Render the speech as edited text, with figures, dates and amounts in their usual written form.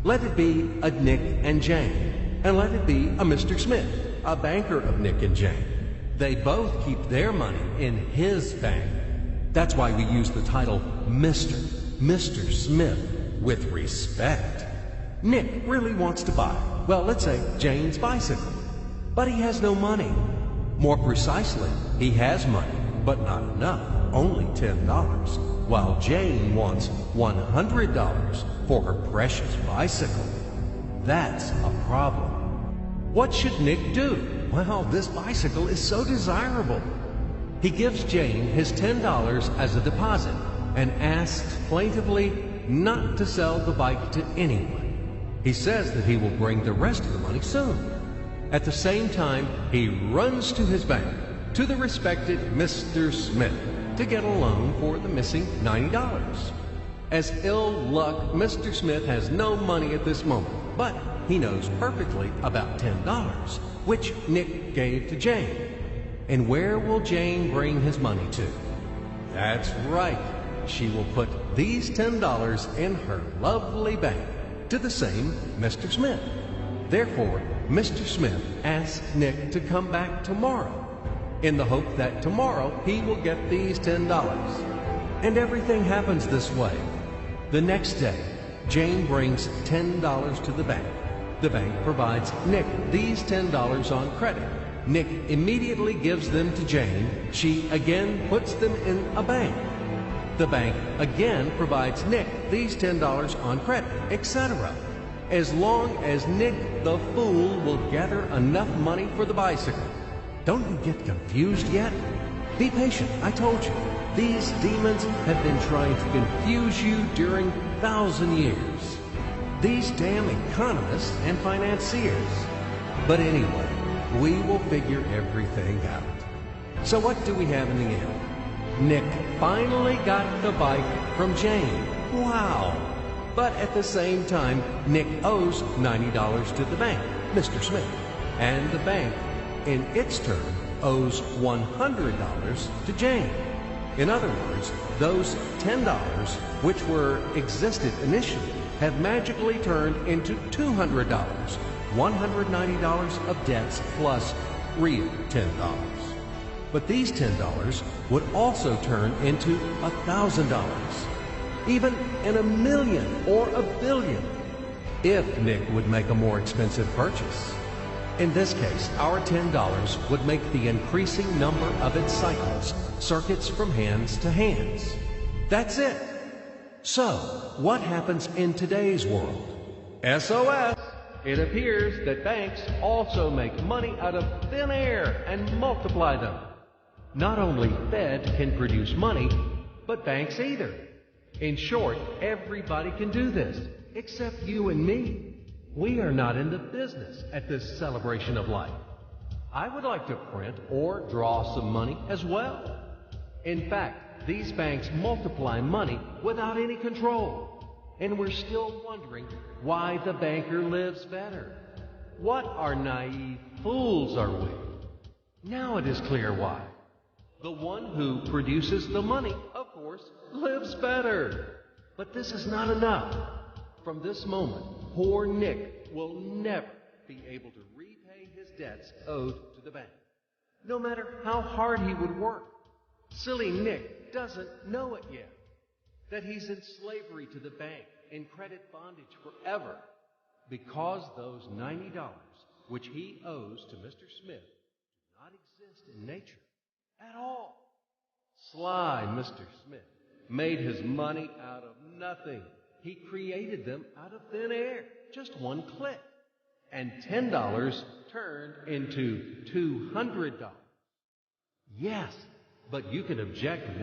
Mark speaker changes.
Speaker 1: Let it be a Nick and Jane, and let it be a Mr. Smith, a banker of Nick and Jane. They both keep their money in his bank. That's why we use the title Mr. Smith with respect. Nick really wants to buy, well, let's say Jane's bicycle, but he has no money. More precisely, he has money, but not enough, only $10, while Jane wants $100 for her precious bicycle. That's a problem. What should Nick do? Well, this bicycle is so desirable. He gives Jane his $10 as a deposit and asks plaintively not to sell the bike to anyone. He says that he will bring the rest of the money soon. At the same time, he runs to his bank, to the respected Mr. Smith, to get a loan for the missing $90. As ill luck, Mr. Smith has no money at this moment, but he knows perfectly about $10, which Nick gave to Jane. And where will Jane bring his money to? That's right. She will put these $10 in her lovely bank to the same Mr. Smith. Therefore, Mr. Smith asks Nick to come back tomorrow in the hope that tomorrow he will get these $10. And everything happens this way. The next day, Jane brings $10 to the bank. The bank provides Nick these $10 on credit. Nick immediately gives them to Jane. She again puts them in a bank. The bank again provides Nick these $10 on credit, etc. As long as Nick the fool will gather enough money for the bicycle. Don't you get confused yet? Be patient, I told you. These demons have been trying to confuse you during 1,000 years. These damn economists and financiers. But anyway, we will figure everything out. So what do we have in the end? Nick finally got the bike from Jane. Wow! But at the same time, Nick owes $90 to the bank, Mr. Smith. And the bank, in its turn, owes $100 to Jane. In other words, those $10, which existed initially, have magically turned into $200, $190 of debts plus real $10. But these $10 would also turn into $1,000, even in $1 million or $1 billion, if Nick would make a more expensive purchase. In this case, our $10 would make the increasing number of its cycles, circuits from hands to hands. That's it. So, what happens in today's world? SOS! It appears that banks also make money out of thin air and multiply them. Not only Fed can produce money, but banks either. In short, everybody can do this, except you and me. We are not in the business at this celebration of life. I would like to print or draw some money as well. In fact, these banks multiply money without any control. And we're still wondering why the banker lives better. What are naive fools are we? Now it is clear why. The one who produces the money, of course, lives better. But this is not enough. From this moment, poor Nick will never be able to repay his debts owed to the bank, no matter how hard he would work. Silly Nick doesn't know it yet, that he's in slavery to the bank, in credit bondage forever, because those $90 which he owes to Mr. Smith do not exist in nature at all. Sly Mr. Smith made his money out of nothing. He created them out of thin air, just one click. And $10 turned into $200. Yes, but you can object